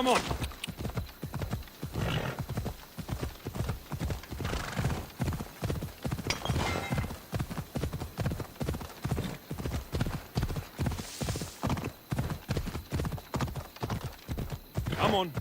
Come on. Come on.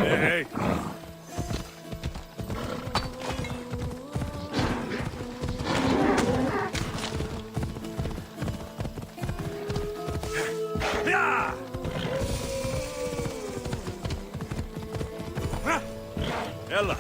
Hey! Yeah! Ella!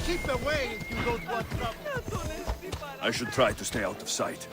Keep away if you don't want trouble. I should try to stay out of sight.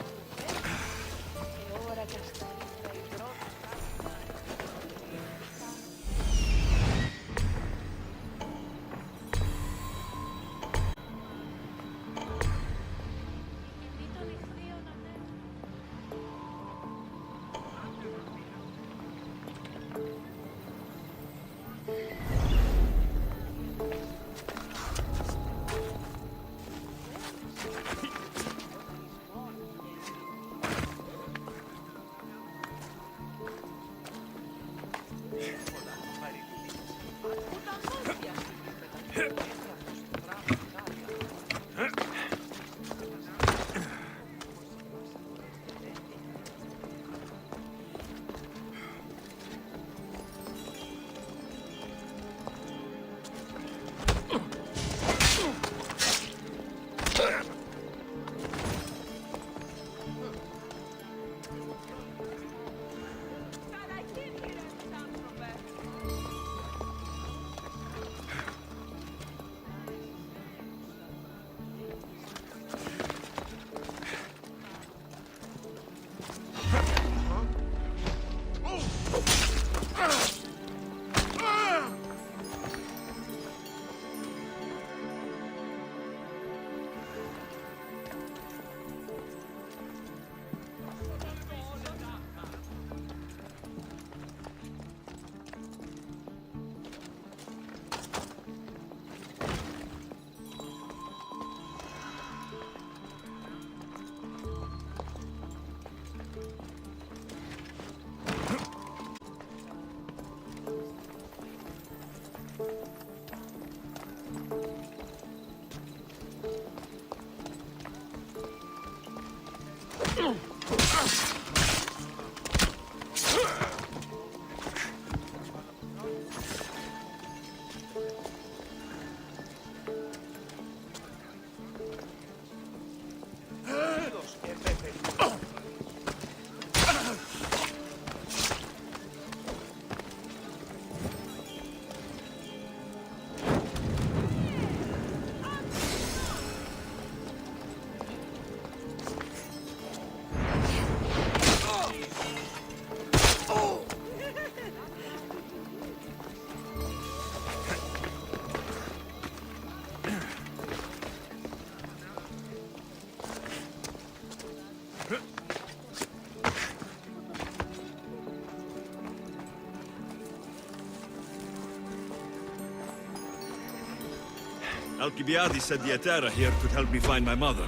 Alcibiades said the Etera here could help me find my mother.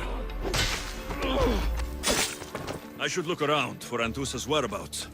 I should look around for Antusa's whereabouts.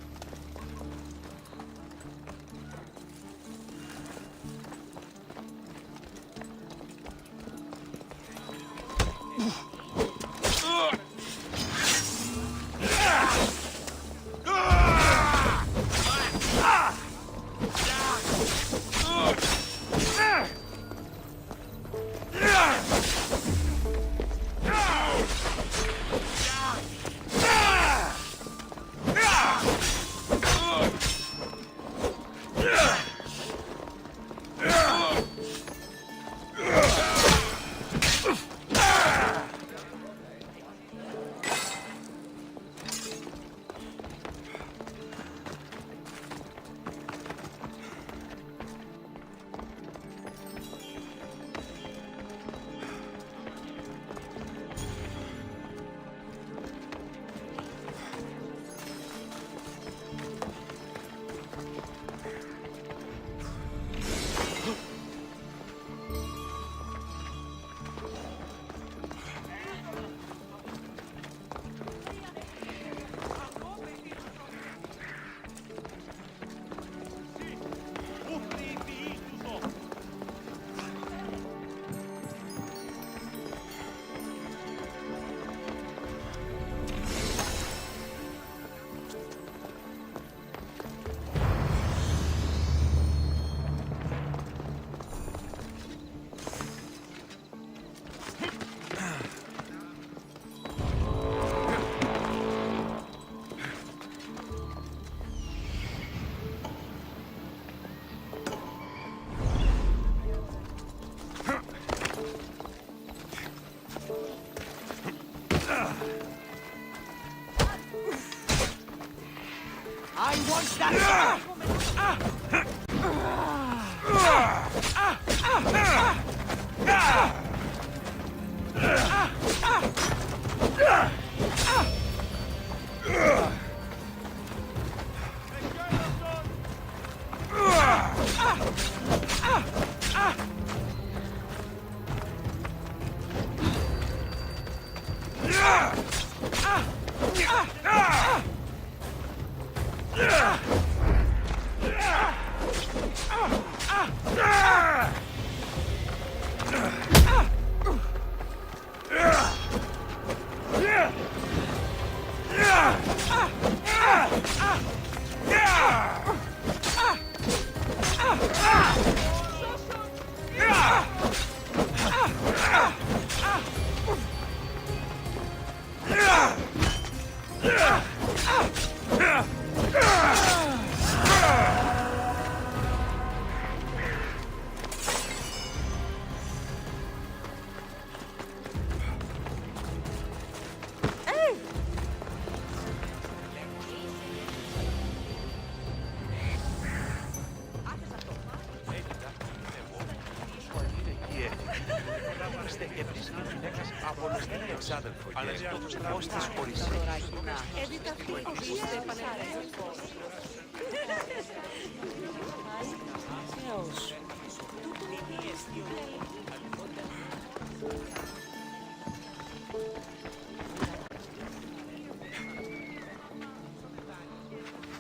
I want that!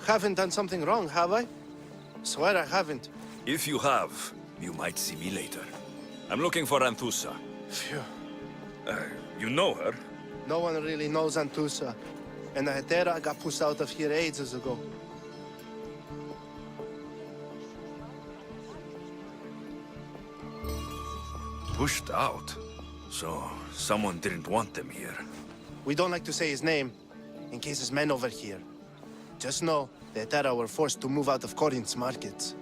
Haven't done something wrong, have I? Swear I haven't. If you have, you might see me later. I'm looking for Anthusa. Phew. You know her? No one really knows Antusa. And the Hetera got pushed out of here ages ago. Pushed out? So, someone didn't want them here. We don't like to say his name, in case his men overhear. Just know, the Hetera were forced to move out of Corinth's markets.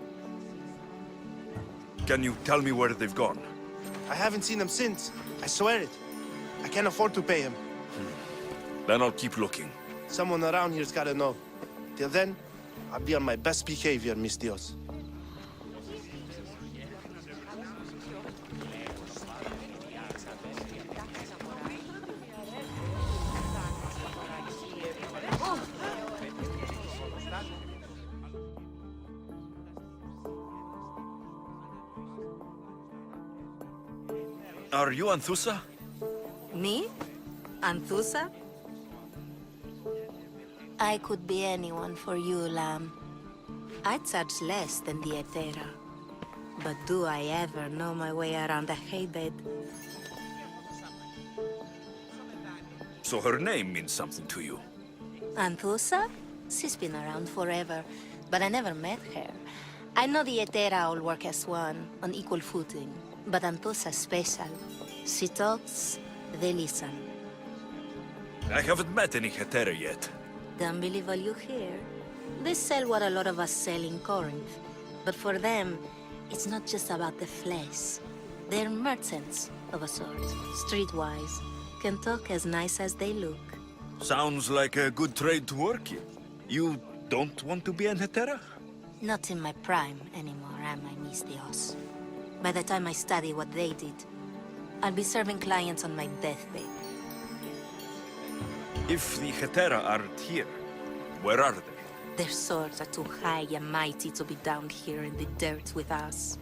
Can you tell me where they've gone? I haven't seen them since. I swear it. I can't afford to pay him. Then I'll keep looking. Someone around here's gotta know. Till then, I'll be on my best behavior, mis Dios. Are you Anthusa? Me? Anthusa? I could be anyone for you, Lamb. I charge less than the Hetera. But do I ever know my way around a haybed? So her name means something to you. Anthusa? She's been around forever, but I never met her. I know the Hetera all work as one, on equal footing. But Anthusa's special. She talks, they listen. I haven't met any Hetera yet. Don't believe all you hear. They sell what a lot of us sell in Corinth. But for them, it's not just about the flesh. They're merchants of a sort, streetwise. Can talk as nice as they look. Sounds like a good trade to work in. You don't want to be an Hetera? Not in my prime anymore, am I, mis Dios? By the time I study what they did, I'll be serving clients on my deathbed. If the Hetera aren't here, where are they? Their swords are too high and mighty to be down here in the dirt with us.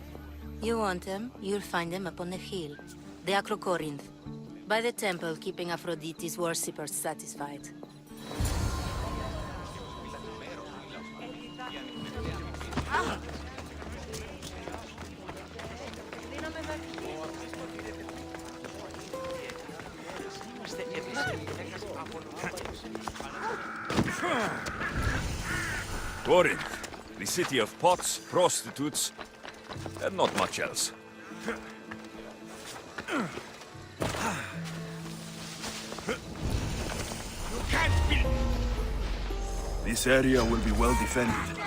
You want them, you'll find them up on the hill. The Acro Corinth. By the temple, keeping Aphrodite's worshippers satisfied. Corinth, the city of pots, prostitutes, and not much else. This area will be well defended.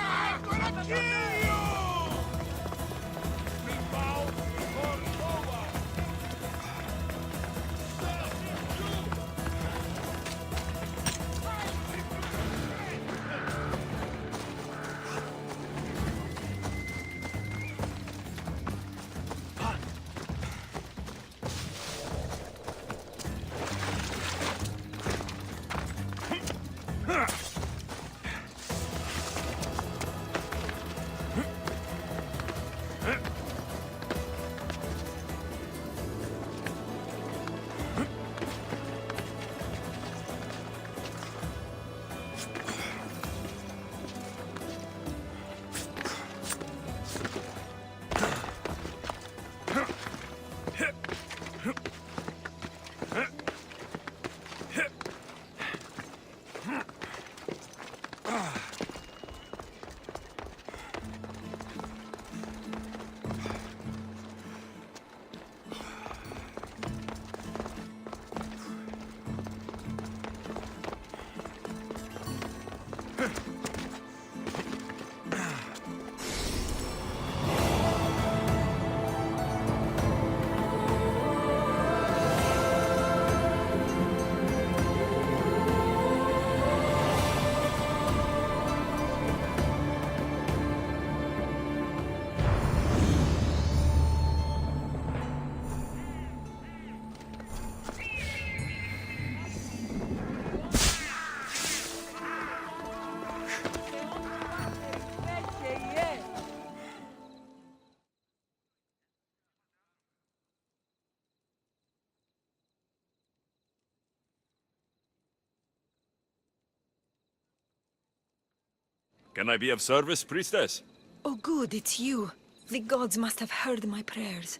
Can I be of service, priestess? Oh good, it's you. The gods must have heard my prayers.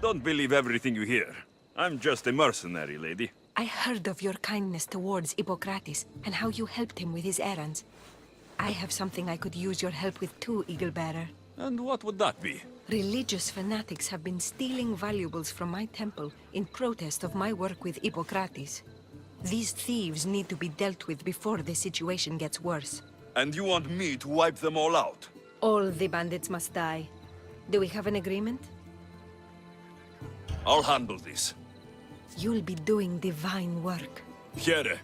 Don't believe everything you hear. I'm just a mercenary, lady. I heard of your kindness towards Hippocrates and how you helped him with his errands. I have something I could use your help with too, Eaglebearer. And what would that be? Religious fanatics have been stealing valuables from my temple in protest of my work with Hippocrates. These thieves need to be dealt with before the situation gets worse. And you want me to wipe them all out? All the bandits must die. Do we have an agreement? I'll handle this. You'll be doing divine work. Here.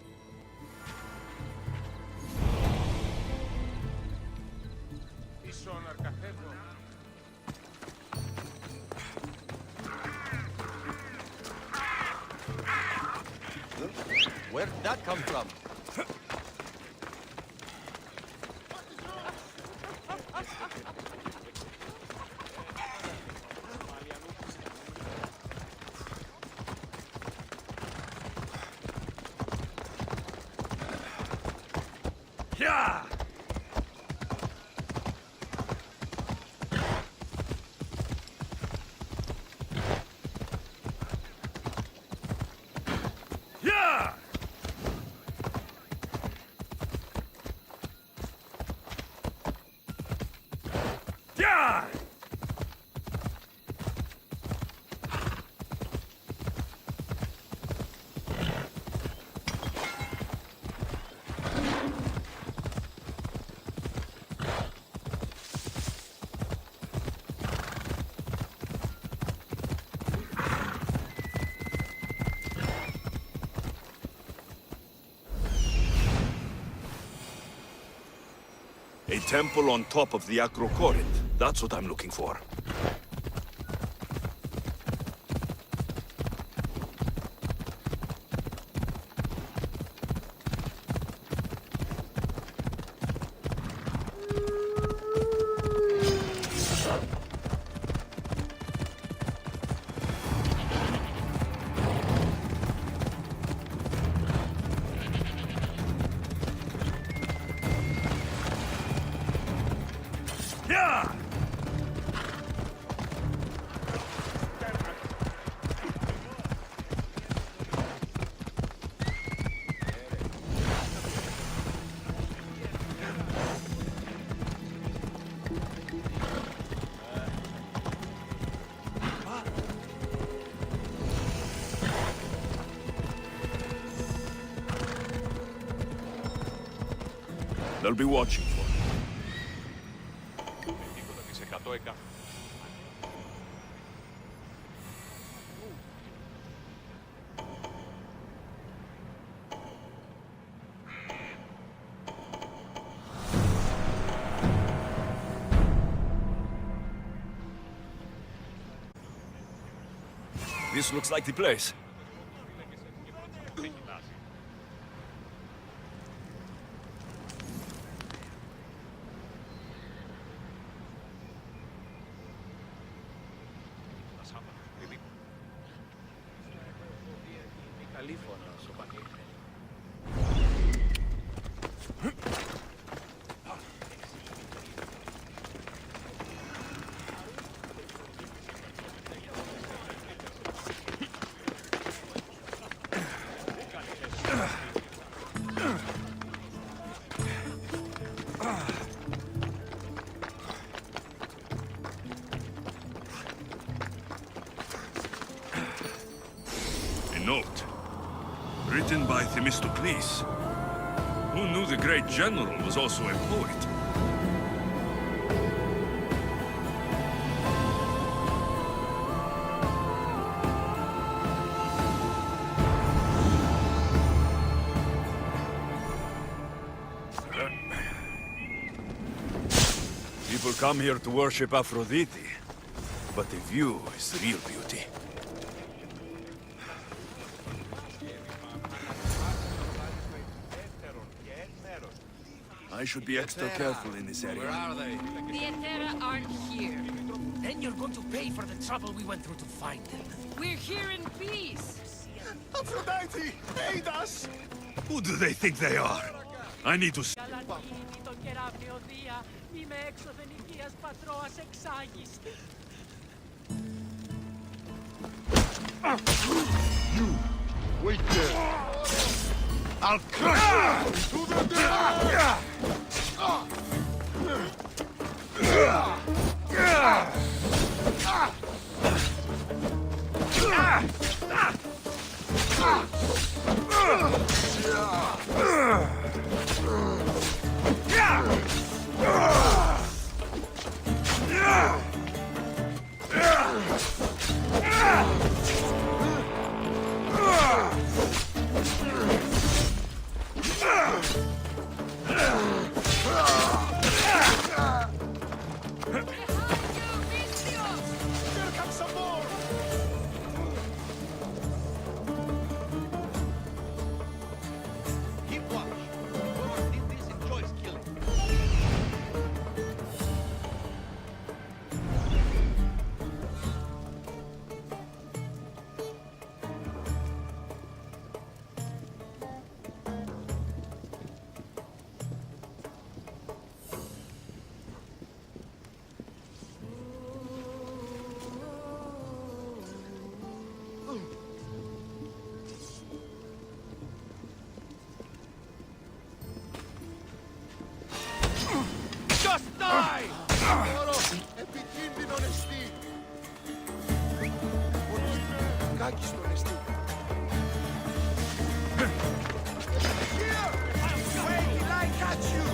Where'd that come from? Yeah! Yeah! Yeah! A temple on top of the Acrocorinth. That's what I'm looking for. Yeah! They'll be watching for me. This looks like the place. A note. Written by Themistocles. Who knew the great general was also a poet? People come here to worship Aphrodite, but the view is the real beauty. I should be extra careful in this area. Where are they? The Etera aren't here. Then you're going to pay for the trouble we went through to find them. We're here in peace. Aphrodite! Aid us! Who do they think they are? I need to... Wait there. I'll crush you to the death! Here comes some more! Keep watch. Whoever did this enjoys killing. Just die! Loro, επικίνδυνο νεστή. Κάκιστο νεστή. Here! Wait till I catch you!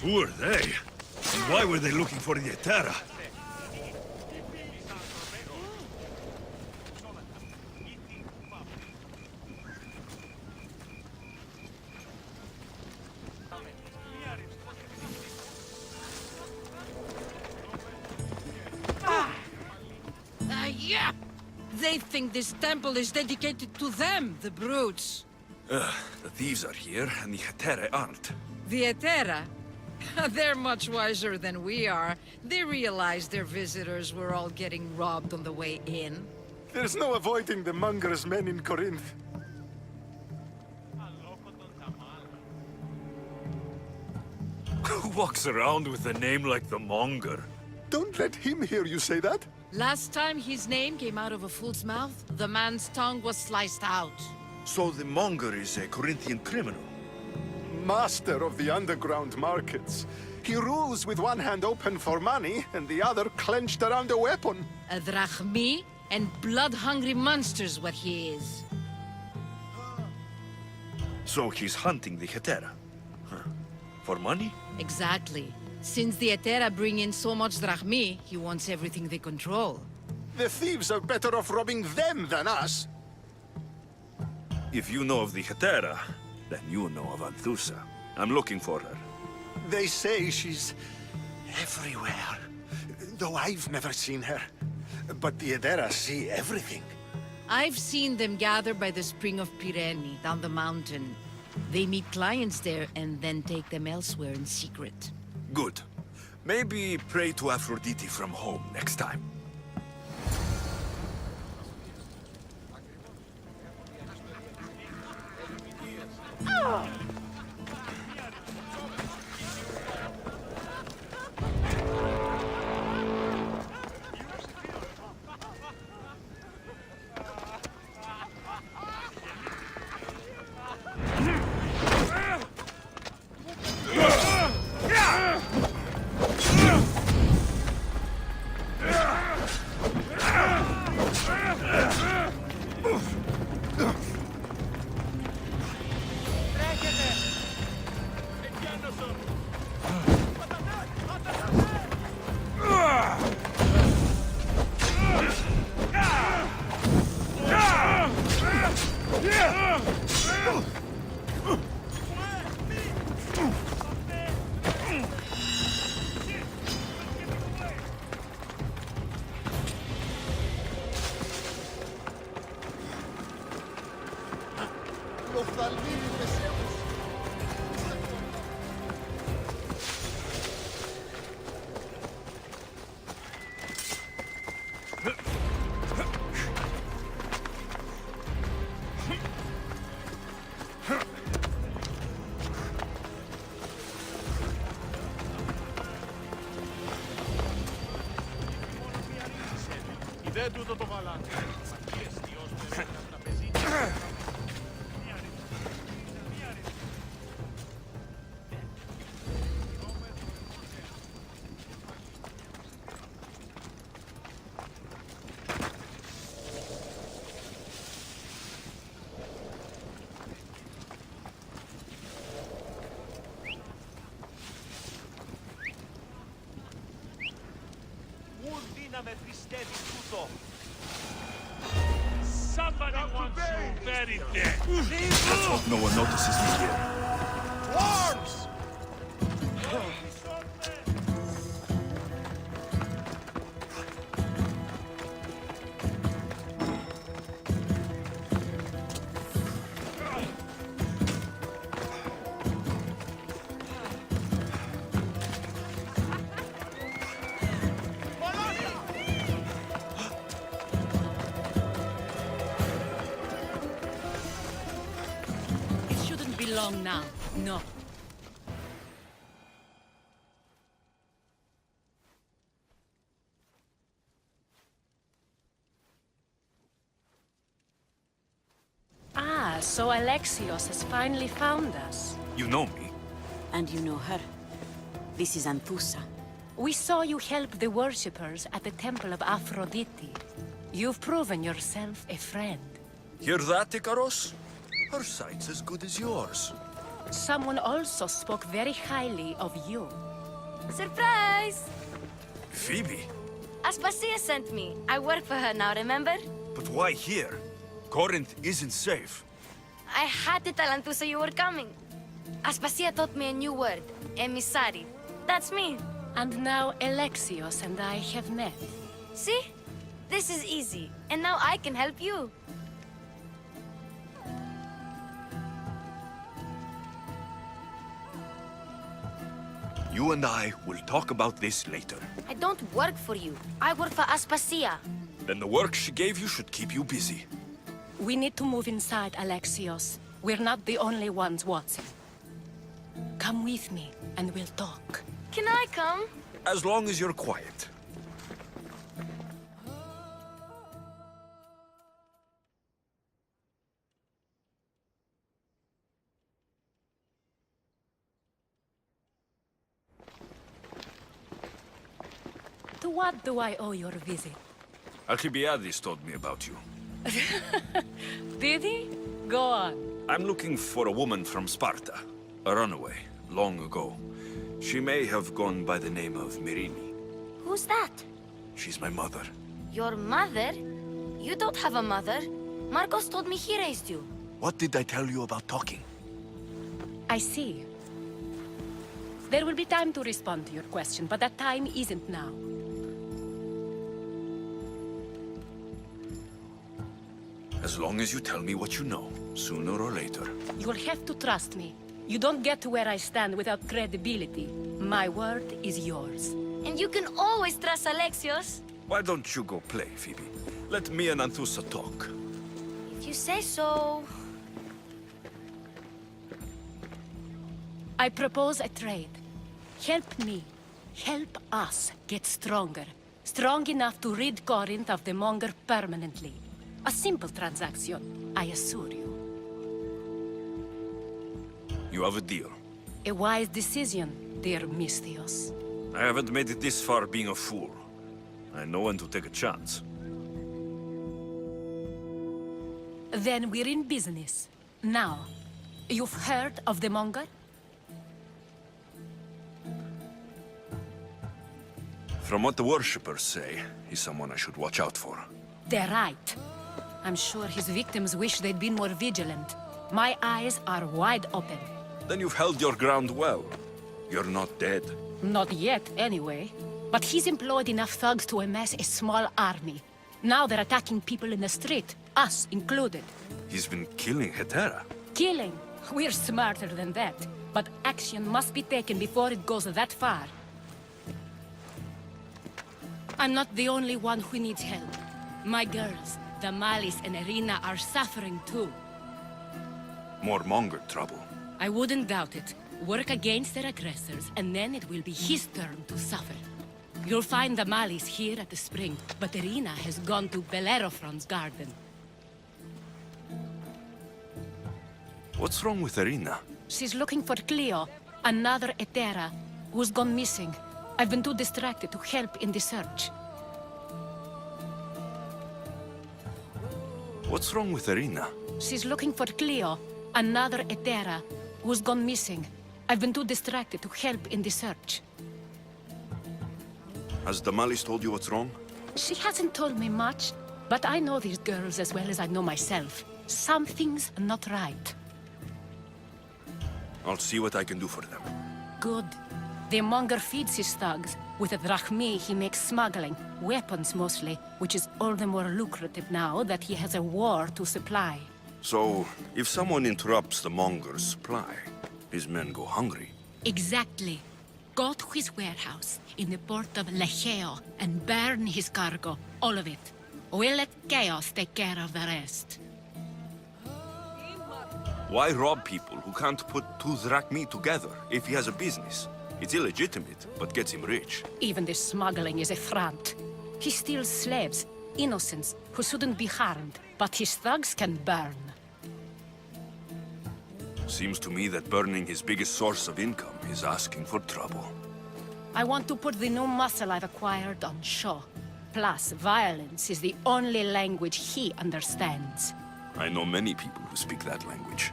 Who are they? And why were they looking for the Etera? Yeah! They think this temple is dedicated to them, the brutes. The thieves are here, and the Etera aren't. The Etera? They're much wiser than we are. They realized their visitors were all getting robbed on the way in. There's no avoiding the monger's men in Corinth. Who walks around with a name like the Monger? Don't let him hear you say that. Last time his name came out of a fool's mouth, the man's tongue was sliced out. So the Monger is a Corinthian criminal? Master of the underground markets. He rules with one hand open for money and the other clenched around a weapon. A drachmi and blood-hungry monster's what he is. So he's hunting the Etera? Huh. For money? Exactly. Since the Etera bring in so much drachmi, he wants everything they control. The thieves are better off robbing them than us. If you know of the Etera, then you know of Anthusa. I'm looking for her. They say she's everywhere, though I've never seen her. But the Edera see everything. I've seen them gather by the spring of Pireni, down the mountain. They meet clients there and then take them elsewhere in secret. Good. Maybe pray to Aphrodite from home next time. οφθαλμοί μεσαίους. Δεν τούτο το βαλάκι. Somebody wants you very dead. Let's hope no one notices me here. Arms! It shouldn't be long now. No. Ah, so Alexios has finally found us. You know me. And you know her. This is Anthusa. We saw you help the worshippers at the Temple of Aphrodite. You've proven yourself a friend. Hear that, Ikaros? Her sight's as good as yours. Someone also spoke very highly of you. Surprise! Phoebe? Aspasia sent me. I work for her now, remember? But why here? Corinth isn't safe. I had to tell Anthusa you were coming. Aspasia taught me a new word. Emissary. That's me. And now Alexios and I have met. See? This is easy. And now I can help you. You and I will talk about this later. I don't work for you. I work for Aspasia. Then the work she gave you should keep you busy. We need to move inside, Alexios. We're not the only ones watching. Come with me, and we'll talk. Can I come? As long as you're quiet. To what do I owe your visit? Alcibiades told me about you. Did he? Go on. I'm looking for a woman from Sparta. A runaway, long ago. She may have gone by the name of Myrine. Who's that? She's my mother. Your mother? You don't have a mother. Marcos told me he raised you. What did I tell you about talking? I see. There will be time to respond to your question, but that time isn't now. As long as you tell me what you know, sooner or later. You'll have to trust me. You don't get to where I stand without credibility. My word is yours. And you can always trust Alexios. Why don't you go play, Phoebe? Let me and Anthusa talk. If you say so. I propose a trade. Help me. Help us get stronger. Strong enough to rid Corinth of the Monger permanently. A simple transaction, I assure you. You have a deal. A wise decision, dear Misthios. I haven't made it this far being a fool. I know when to take a chance. Then we're in business. Now, you've heard of the Monger? From what the worshippers say, he's someone I should watch out for. They're right. I'm sure his victims wish they'd been more vigilant. My eyes are wide open. Then you've held your ground well. You're not dead. Not yet, anyway. But he's employed enough thugs to amass a small army. Now they're attacking people in the street, us included. He's been killing Hetera. Killing. We're smarter than that. But action must be taken before it goes that far. I'm not the only one who needs help. My girls, Damalis and Irina, are suffering too. More Monger trouble. I wouldn't doubt it. Work against their aggressors, and then it will be his turn to suffer. You'll find Damalis here at the spring, but Irina has gone to Bellerophon's garden. What's wrong with Irina? She's looking for Cleo, another Etera, who's gone missing. I've been too distracted to help in the search. What's wrong with Irina? She's looking for Cleo, another Etera, who's gone missing. I've been too distracted to help in the search. Has Damalis told you what's wrong? She hasn't told me much, but I know these girls as well as I know myself. Something's not right. I'll see what I can do for them. Good. The monger feeds his thugs. With a drachmi, he makes smuggling, weapons mostly, which is all the more lucrative now that he has a war to supply. So, if someone interrupts the Monger's supply, his men go hungry. Exactly. Go to his warehouse in the port of Lecheo and burn his cargo, all of it. We'll let chaos take care of the rest. Why rob people who can't put two drachmi together if he has a business? It's illegitimate, but gets him rich. Even the smuggling is a front. He steals slaves, innocents, who shouldn't be harmed, but his thugs can burn. Seems to me that burning his biggest source of income is asking for trouble. I want to put the new muscle I've acquired on show. Plus, violence is the only language he understands. I know many people who speak that language.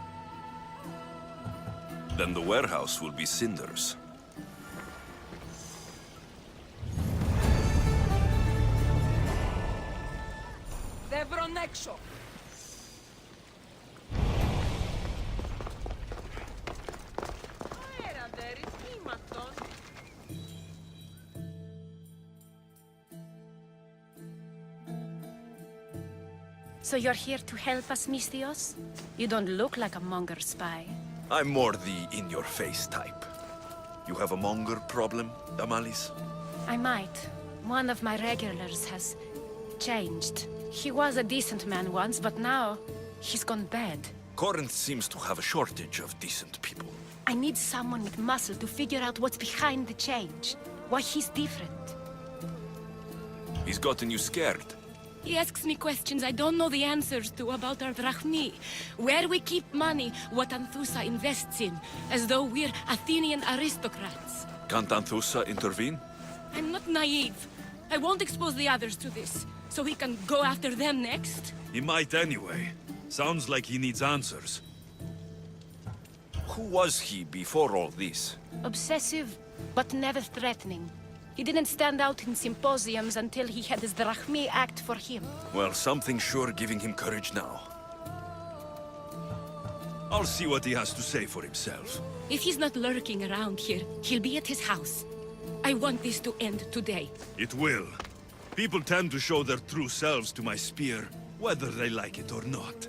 Then the warehouse will be cinders. So you're here to help us, Mistios? You don't look like a monger spy. I'm more the in-your-face type. You have a Monger problem, Damalis? I might. One of my regulars has changed. He was a decent man once, but now he's gone bad. Corinth seems to have a shortage of decent people. I need someone with muscle to figure out what's behind the change. Why he's different. He's gotten you scared. He asks me questions I don't know the answers to about our drachmi. Where we keep money, what Anthusa invests in. As though we're Athenian aristocrats. Can't Anthusa intervene? I'm not naive. I won't expose the others to this. So he can go after them next? He might anyway. Sounds like he needs answers. Who was he before all this? Obsessive, but never threatening. He didn't stand out in symposiums until he had his drachmi act for him. Well, something's sure giving him courage now. I'll see what he has to say for himself. If he's not lurking around here, he'll be at his house. I want this to end today. It will. People tend to show their true selves to my spear, whether they like it or not.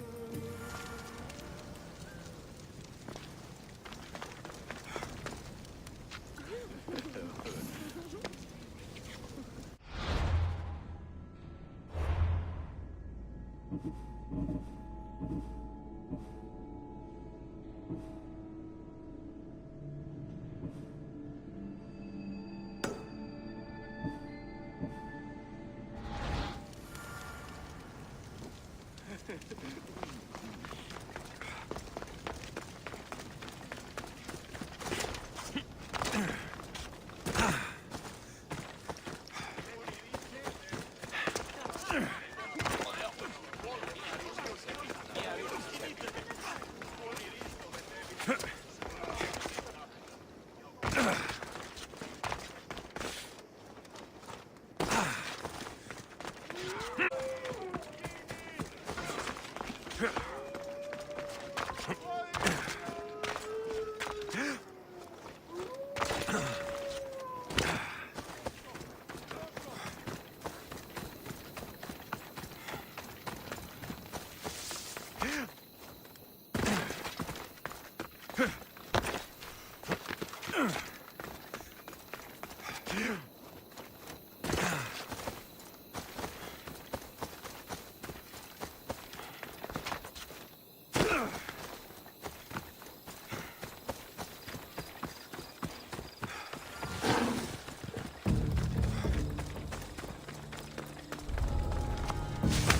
I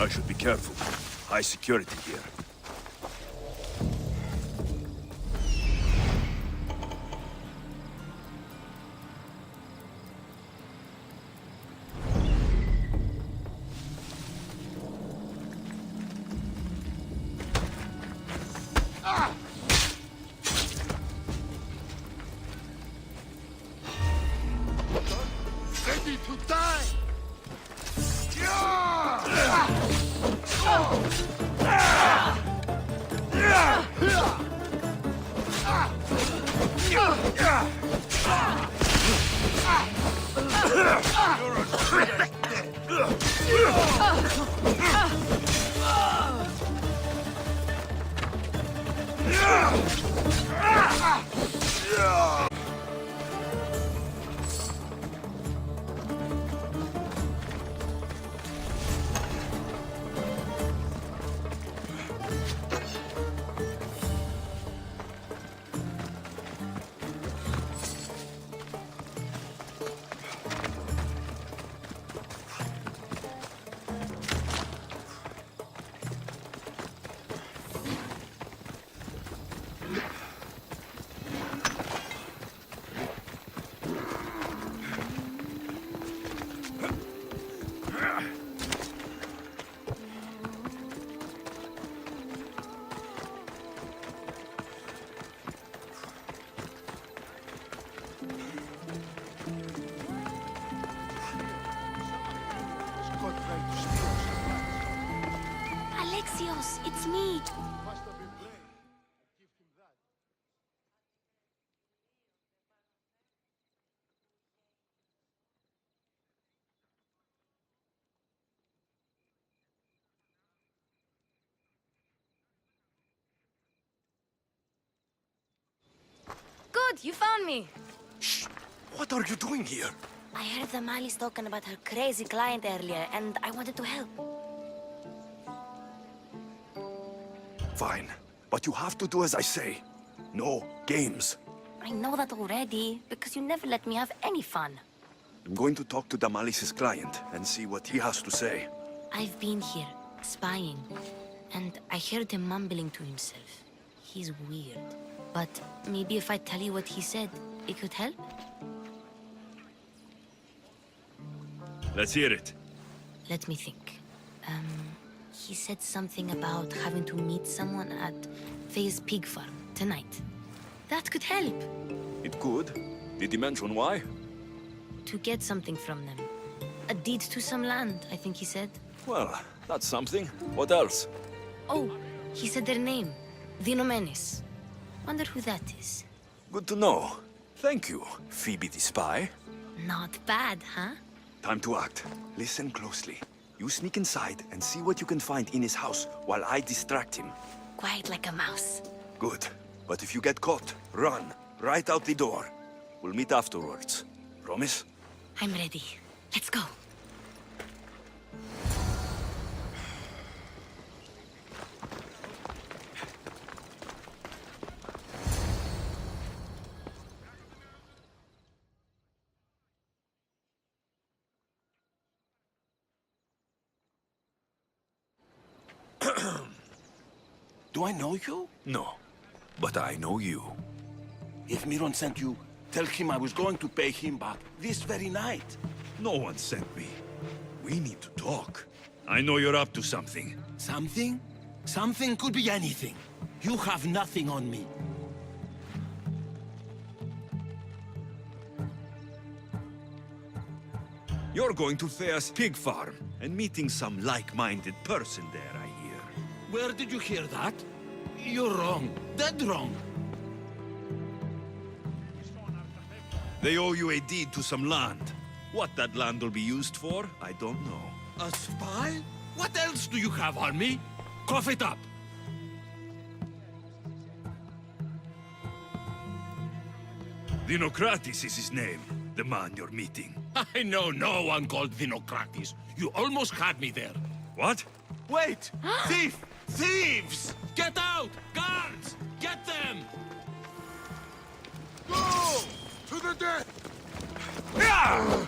should be careful. High security here. Ready to die! Alexios, it's me. Must have been playing. Give him that. Good, you found me. Shh! What are you doing here? I heard the Mali's talking about her crazy client earlier, and I wanted to help. Fine, but you have to do as I say. No games. I know that already, because you never let me have any fun. I'm going to talk to Damalis's client and see what he has to say. I've been here, spying, and I heard him mumbling to himself. He's weird. But maybe if I tell you what he said, it could help? Let's hear it. Let me think. He said something about having to meet someone at Faye's pig farm tonight. That could help. It could. Did he mention why? To get something from them. A deed to some land, I think he said. Well, that's something. What else? Oh, he said their name. Vinomenes. Wonder who that is. Good to know. Thank you, Phoebe the spy. Not bad, huh? Time to act. Listen closely. You sneak inside and see what you can find in his house while I distract him. Quiet like a mouse. Good. But if you get caught, run. Right out the door. We'll meet afterwards. Promise? I'm ready. Let's go. Do I know you? No. But I know you. If Miron sent you, tell him I was going to pay him back this very night. No one sent me. We need to talk. I know you're up to something. Something? Something could be anything. You have nothing on me. You're going to Thea's pig farm and meeting some like-minded person there, I hear. Where did you hear that? You're wrong. Dead wrong. They owe you a deed to some land. What that land will be used for, I don't know. A spy? What else do you have on me? Cough it up. Vinocratis is his name, the man you're meeting. I know no one called Vinocratis. You almost had me there. What? Wait! Thief! Thieves! Get out! Guards! Get them! Go! To the death! Yeah!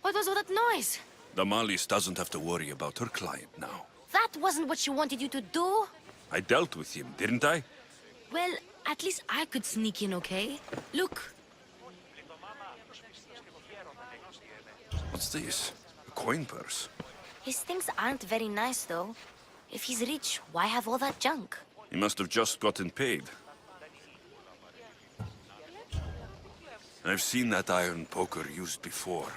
What was all that noise? Damalis doesn't have to worry about her client now. That wasn't what she wanted you to do. I dealt with him, didn't I? Well, at least I could sneak in, okay? Look. What's this? A coin purse? His things aren't very nice, though. If he's rich, why have all that junk? He must have just gotten paid. I've seen that iron poker used before.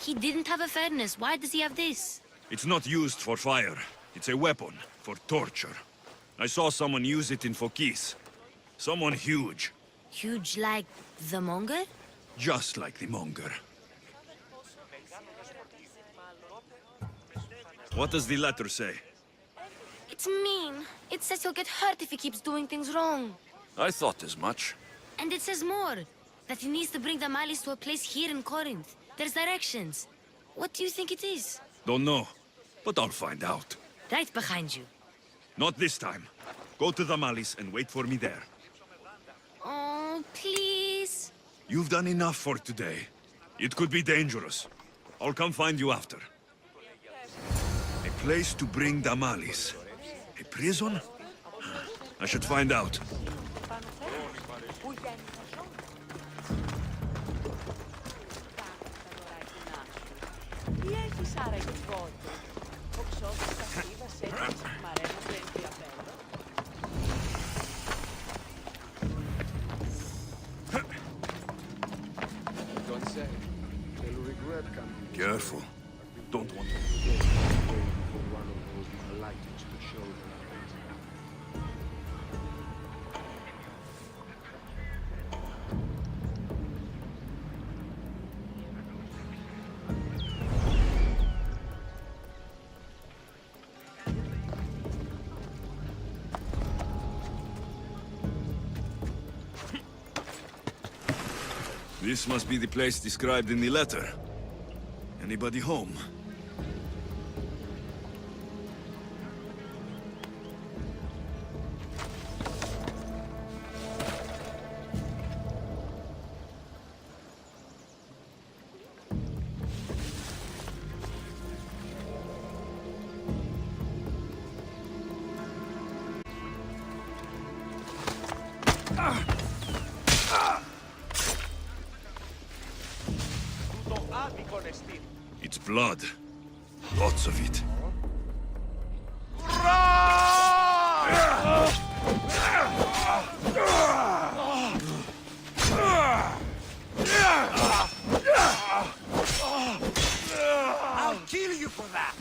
He didn't have a furnace. Why does he have this? It's not used for fire. It's a weapon for torture. I saw someone use it in Fokis. Someone huge. Huge like the monger? Just like the monger. What does the letter say? It's mean. It says he'll get hurt if he keeps doing things wrong. I thought as much. And it says more. That he needs to bring the Malis to a place here in Corinth. There's directions. What do you think it is? Don't know, but I'll find out. Right behind you. Not this time. Go to the Malis and wait for me there. Oh, please. You've done enough for today. It could be dangerous. I'll come find you after. A place to bring Damalis. A prison? I should find out. Don't say. They'll regret coming. Careful. Don't want to. For one of those Malaitans to show them. This must be the place described in the letter. Anybody home? It's blood. Lots of it. I'll kill you for that!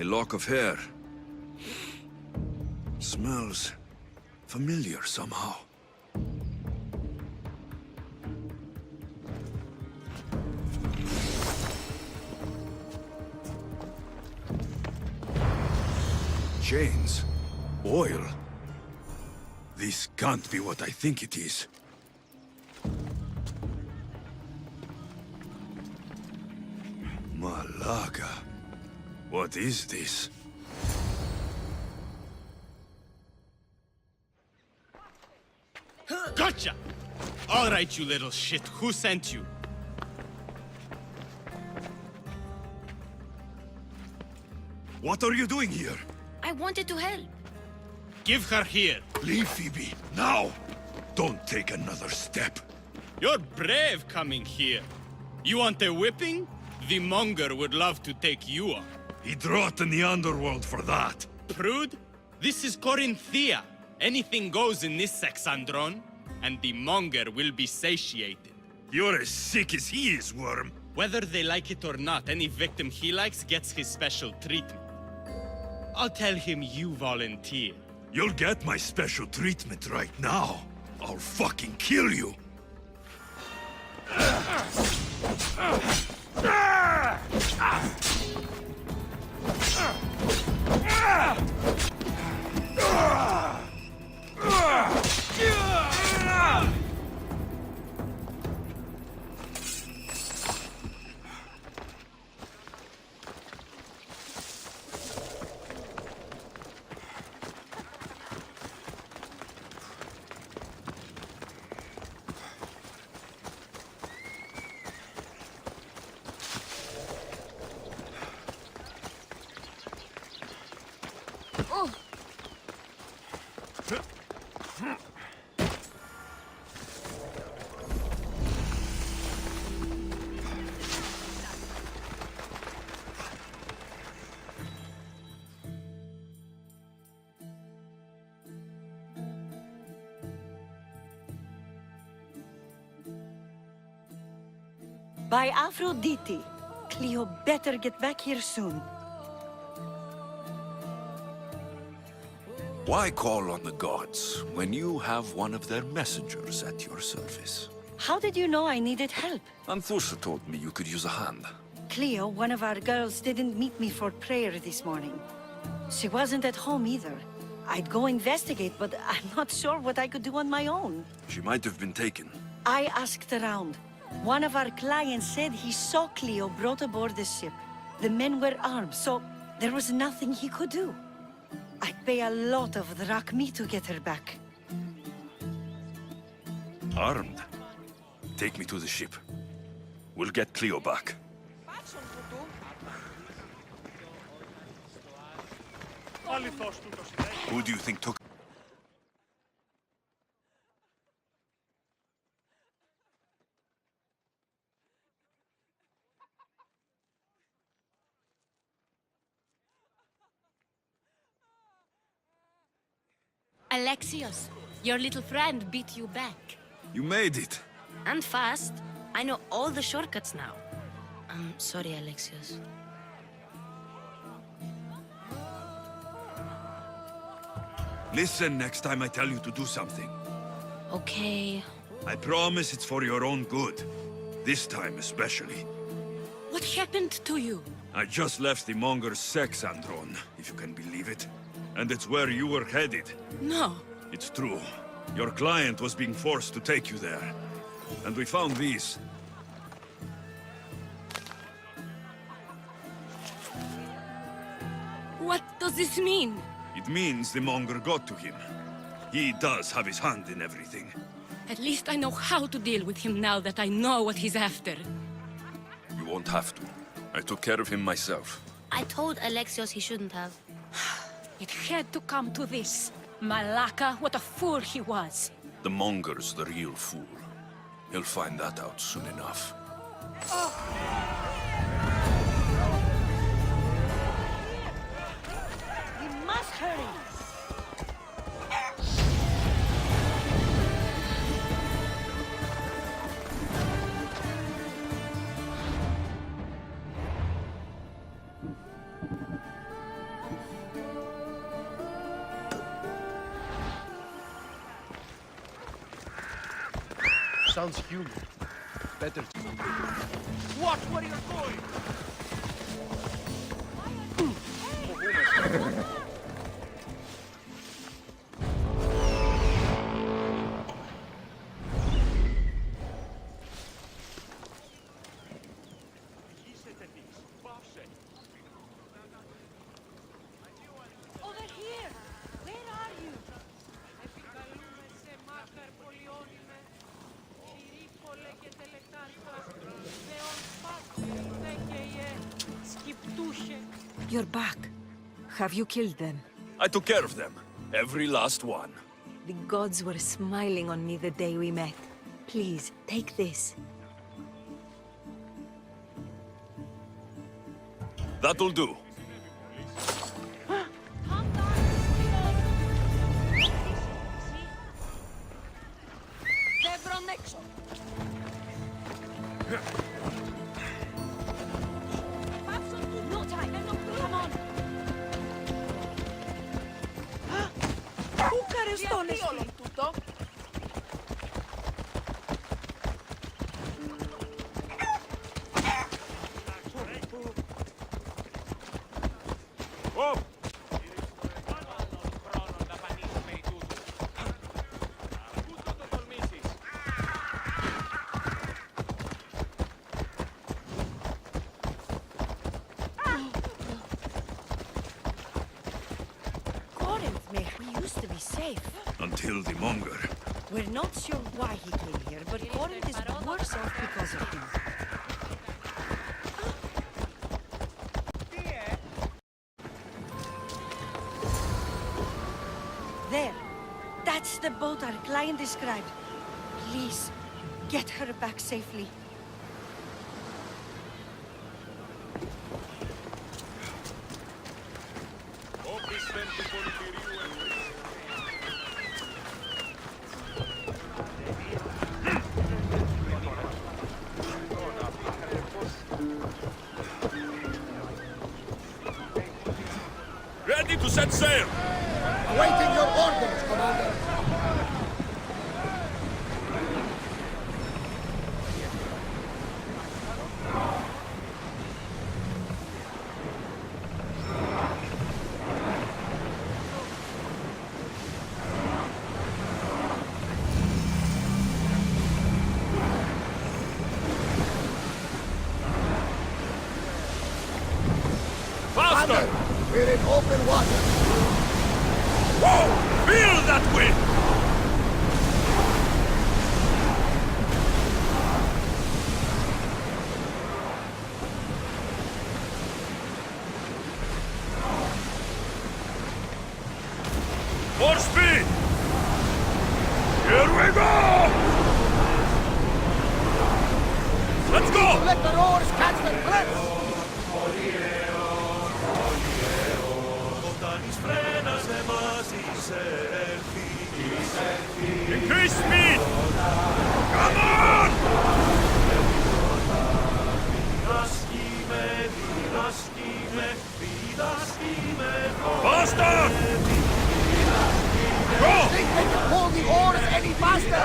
A lock of hair. Smells familiar somehow. Chains. Oil. This can't be what I think it is. Malaga. What is this? Gotcha! All right, you little shit. Who sent you? What are you doing here? I wanted to help. Give her here. Leave Phoebe, now! Don't take another step. You're brave coming here. You want a whipping? The monger would love to take you on. He'd rot in the underworld for that. Prude, this is Corinthia. Anything goes in this Sexandron, and the monger will be satiated. You're as sick as he is, Worm. Whether they like it or not, any victim he likes gets his special treatment. I'll tell him you volunteer. You'll get my special treatment right now. I'll fucking kill you. By Aphrodite. Cleo better get back here soon. Why call on the gods when you have one of their messengers at your service? How did you know I needed help? Anthusa told me you could use a hand. Cleo, one of our girls, didn't meet me for prayer this morning. She wasn't at home either. I'd go investigate, but I'm not sure what I could do on my own. She might have been taken. I asked around. One of our clients said he saw Cleo brought aboard the ship. The men were armed, so there was nothing he could do. I'd pay a lot of drachmi to get her back. Armed? Take me to the ship. We'll get Cleo back. Who do you think took... Alexios, your little friend beat you back. You made it. And fast. I know all the shortcuts now. I'm sorry, Alexios. Listen next time I tell you to do something. Okay. I promise it's for your own good. This time especially. What happened to you? I just left the monger's Sexandron, if you can believe it. And it's where you were headed. No. It's true. Your client was being forced to take you there. And we found these. What does this mean? It means the monger got to him. He does have his hand in everything. At least I know how to deal with him now that I know what he's after. You won't have to. I took care of him myself. I told Alexios he shouldn't have. It had to come to this. Malaka, what a fool he was. The monger's the real fool. He'll find that out soon enough. We must hurry. Sounds human. Better. Watch where you're going! Over here! Where are you? You're back. Have you killed them? I took care of them. Every last one. The gods were smiling on me the day we met. Please, take this. That'll do. We used to be safe. Until the monger. We're not sure why he came here, but Corinth is worse off because of him. There. That's the boat our client described. Please, get her back safely. Ready to set sail! Awaiting your orders, Commander. Faster! We're in open water. Whoa! Feel that wind! More speed! Here we go! Let's go! Let the oars catch their breath. Increase speed! Come on! Faster! Go! Think they can pull the oars any faster?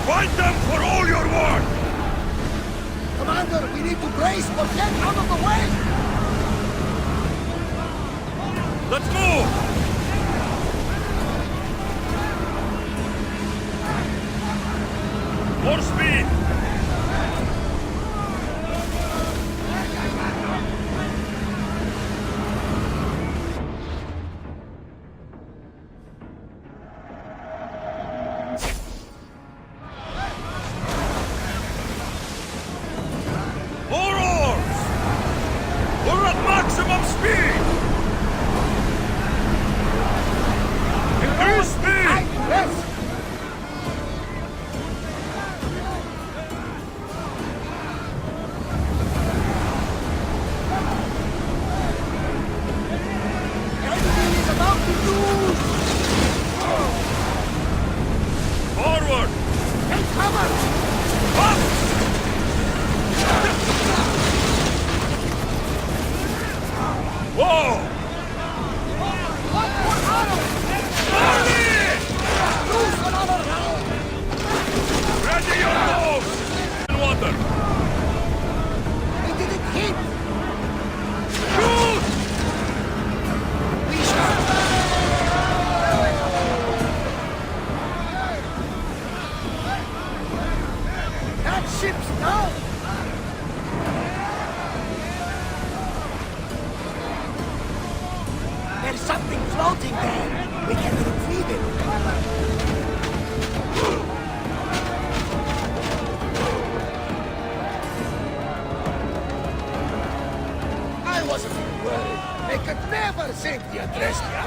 Fight them for all you're worth! Commander, we need to brace or get out of the way! Let's move! More speed! More oars! We're at maximum speed! Increase speed! Yes! Senti a trestia!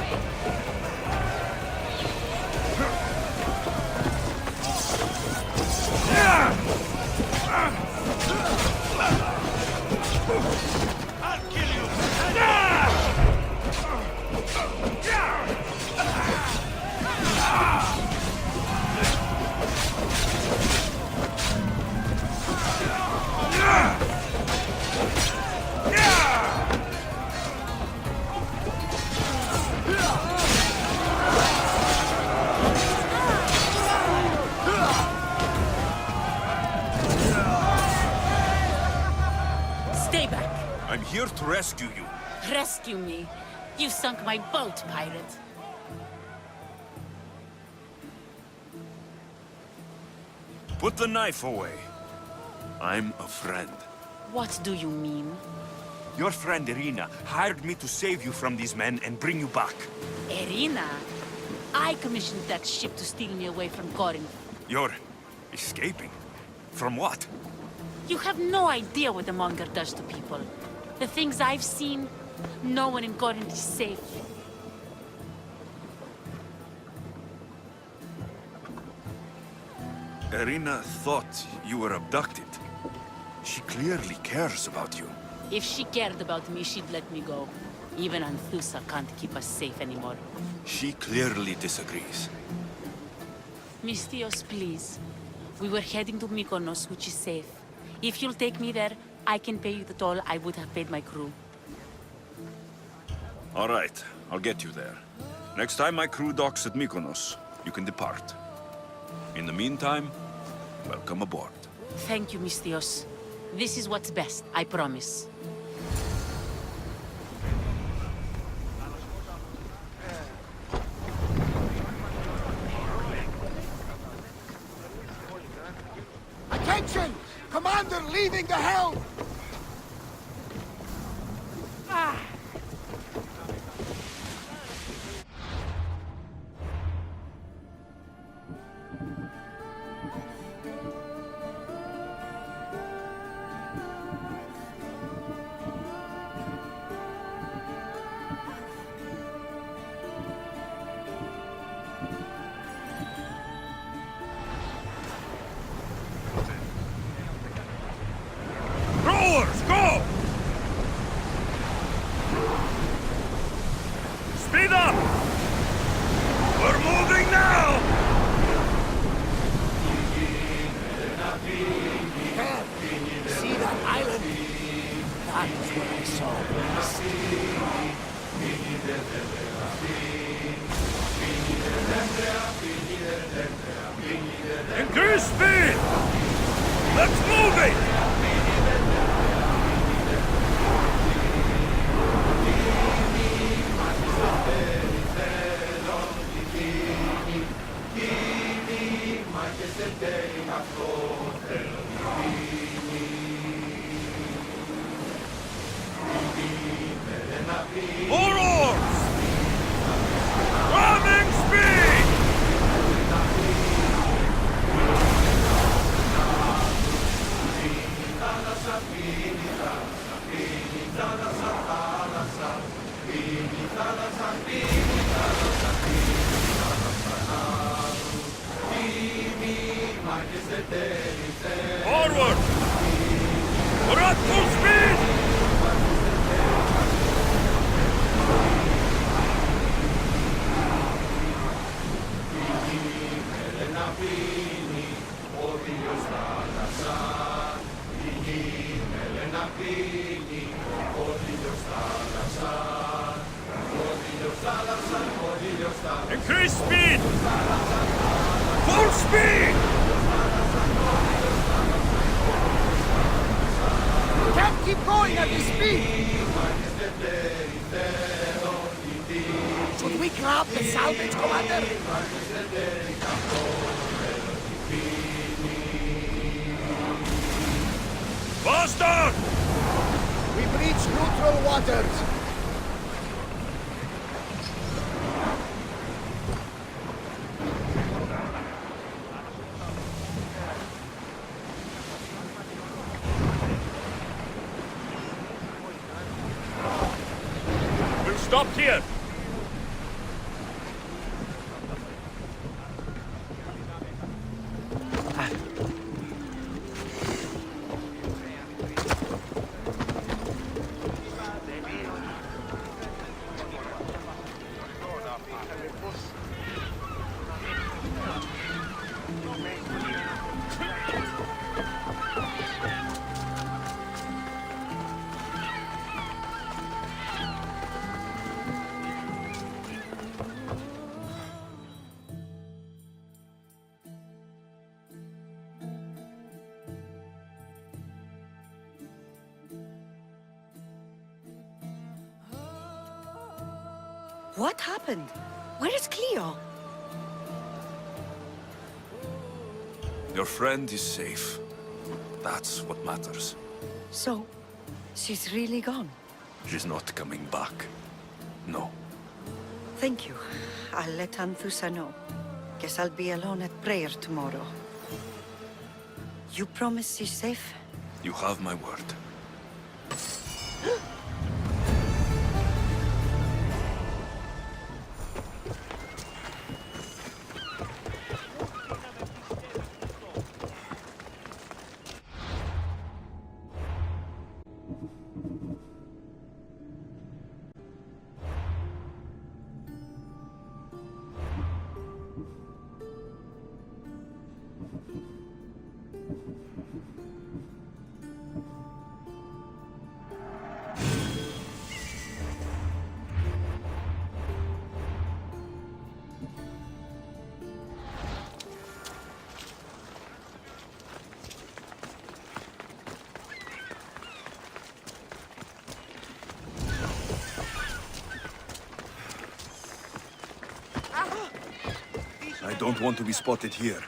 I'll kill you! Stay back. I'm here to rescue you. Rescue me. You sunk my boat, pirate. Put the knife away. I'm a friend. What do you mean? Your friend Irina hired me to save you from these men and bring you back. Irina? I commissioned that ship to steal me away from Corinth. You're escaping? From what? You have no idea what the Monger does to people. The things I've seen, no one in Corinth is safe. Irina thought you were abducted. She clearly cares about you. If she cared about me, she'd let me go. Even Anthusa can't keep us safe anymore. She clearly disagrees. Misthios, please. We were heading to Mykonos, which is safe. If you'll take me there, I can pay you the toll I would have paid my crew. All right, I'll get you there. Next time my crew docks at Mykonos, you can depart. In the meantime, welcome aboard. Thank you, Misthios. This is what's best, I promise. Attention! Commander leaving the helm! Rowers, go! Speed up! We're moving now! Dad, see that island? That was where I saw this. Increase speed! Let's move it! More oars! Ramming speed! Forward! We're at full speed! Increase speed! Full speed! Can't keep going at this speed! Should we grab the salvage, Commander? Faster! We've reached neutral waters. Stop here! What happened? Where is Cleo? Your friend is safe. That's what matters. So, she's really gone. She's not coming back. No. Thank you. I'll let Anthusa know. Guess I'll be alone at prayer tomorrow. You promise she's safe? You have my word. I don't want to be spotted here.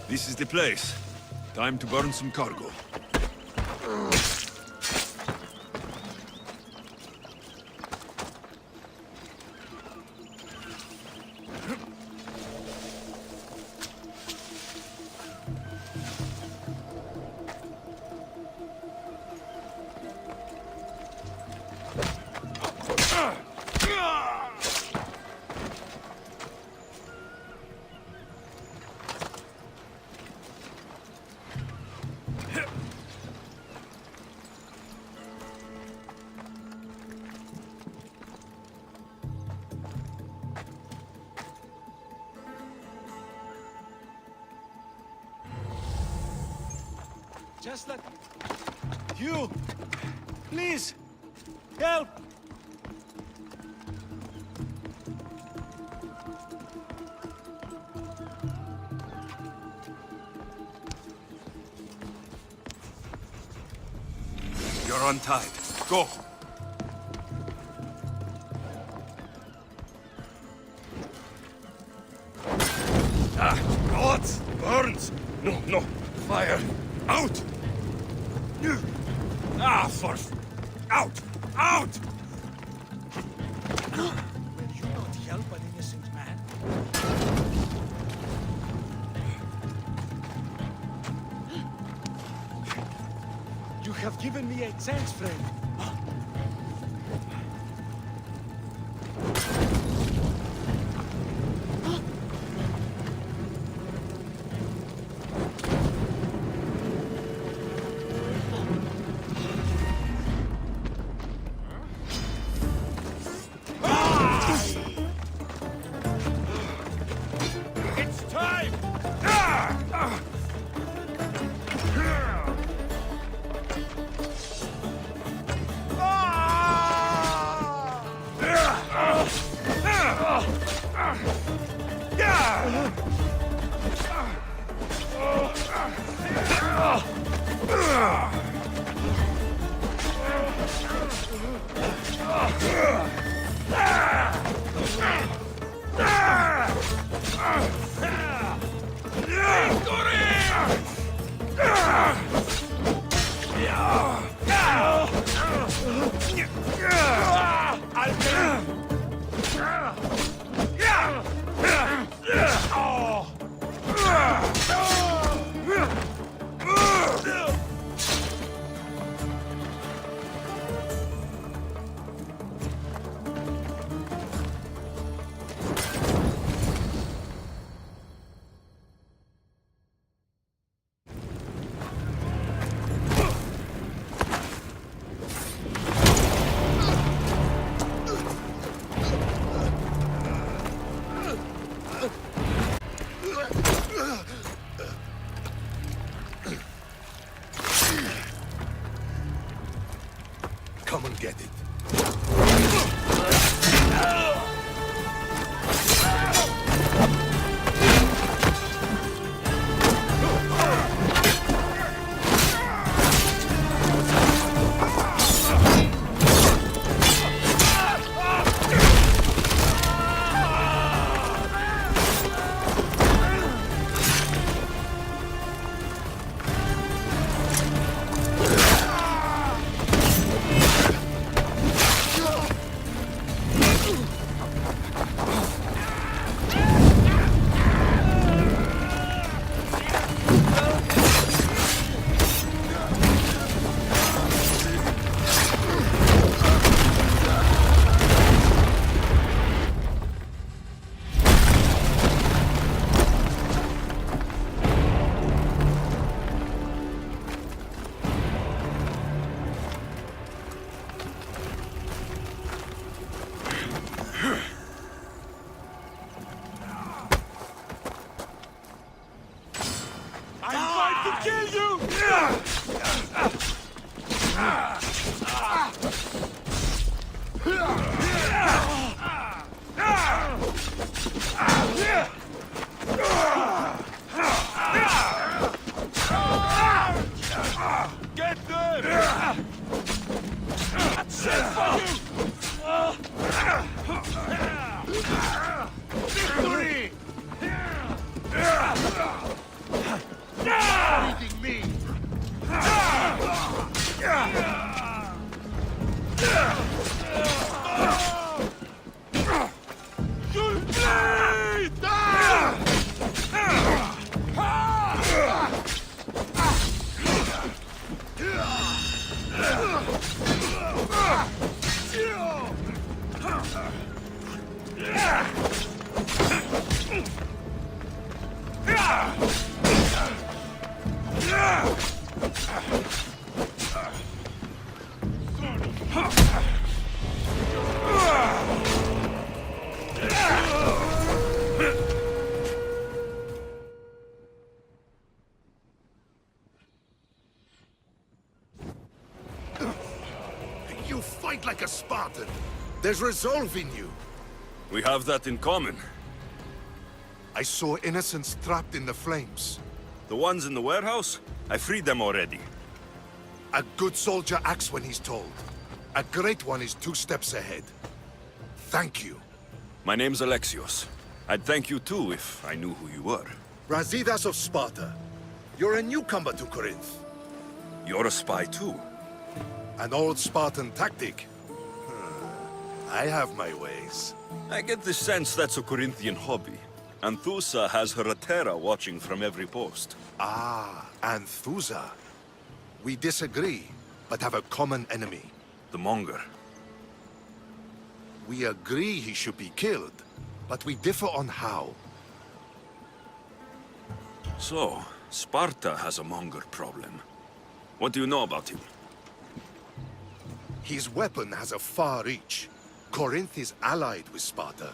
This is the place. Time to burn some cargo. Just let... You! Please! Help! You're untied. Go! Ah! What? Burns! No, no! Fire! Out! Ah, for... Out! Out! Will you not help an innocent man? You have given me a chance, friend. I'm going to kill you! Get them! That's it for you! Victory! Beating me! You'll bleed! You fight like a Spartan. There's resolve in you. We have that in common. I saw innocents trapped in the flames. The ones in the warehouse? I freed them already. A good soldier acts when he's told. A great one is 2 steps ahead. Thank you. My name's Alexios. I'd thank you too if I knew who you were. Brasidas of Sparta. You're a newcomer to Corinth. You're a spy too. An old Spartan tactic. I have my ways. I get the sense that's a Corinthian hobby. Anthusa has her Atera watching from every post. Ah, Anthusa. We disagree, but have a common enemy. The Monger. We agree he should be killed, but we differ on how. So, Sparta has a Monger problem. What do you know about him? His weapon has a far reach. Corinth is allied with Sparta.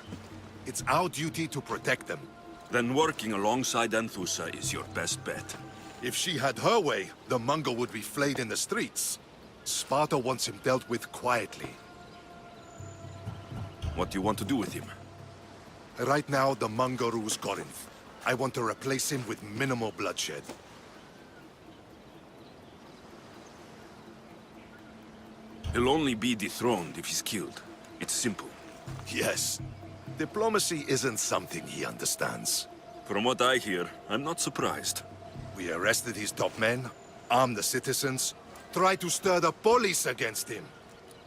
It's our duty to protect them. Then working alongside Anthusa is your best bet. If she had her way, the Mongol would be flayed in the streets. Sparta wants him dealt with quietly. What do you want to do with him? Right now, the Mongol rules Corinth. I want to replace him with minimal bloodshed. He'll only be dethroned if he's killed. It's simple. Yes. Diplomacy isn't something he understands. From what I hear, I'm not surprised. We arrested his top men, armed the citizens, tried to stir the police against him.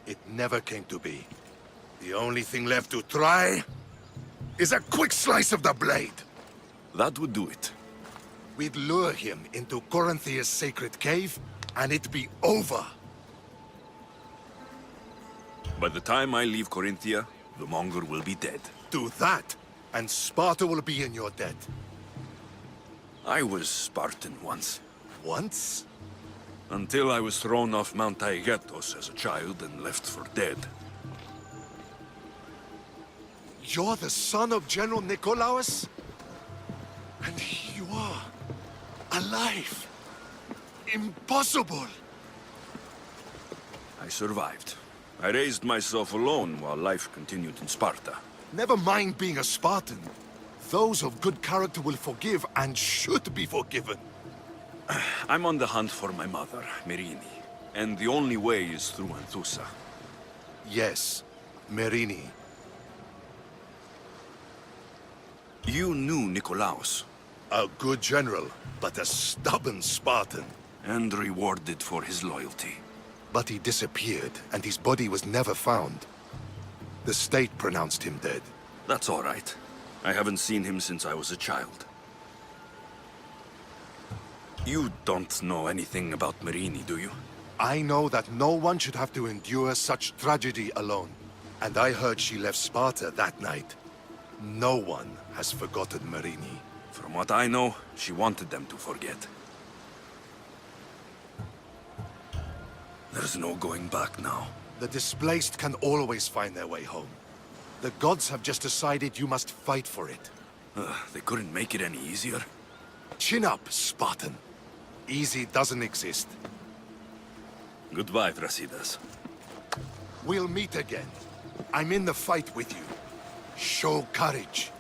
It never came to be. The only thing left to try is a quick slice of the blade. That would do it. We'd lure him into Corinthia's sacred cave, and it'd be over. By the time I leave Corinthia, the Monger will be dead. Do that, and Sparta will be in your debt. I was Spartan once. Once? Until I was thrown off Mount Taygetos as a child and left for dead. You're the son of General Nikolaos? And you are alive. Impossible. I survived. I raised myself alone while life continued in Sparta. Never mind being a Spartan. Those of good character will forgive and should be forgiven. I'm on the hunt for my mother, Merini. And the only way is through Anthusa. Yes, Merini. You knew Nikolaos. A good general, but a stubborn Spartan. And rewarded for his loyalty. But he disappeared, and his body was never found. The state pronounced him dead. That's all right. I haven't seen him since I was a child. You don't know anything about Merini, do you? I know that no one should have to endure such tragedy alone. And I heard she left Sparta that night. No one has forgotten Merini. From what I know, she wanted them to forget. There's no going back now. The displaced can always find their way home. The gods have just decided you must fight for it. They couldn't make it any easier. Chin up, Spartan. Easy doesn't exist. Goodbye, Brasidas. We'll meet again. I'm in the fight with you. Show courage.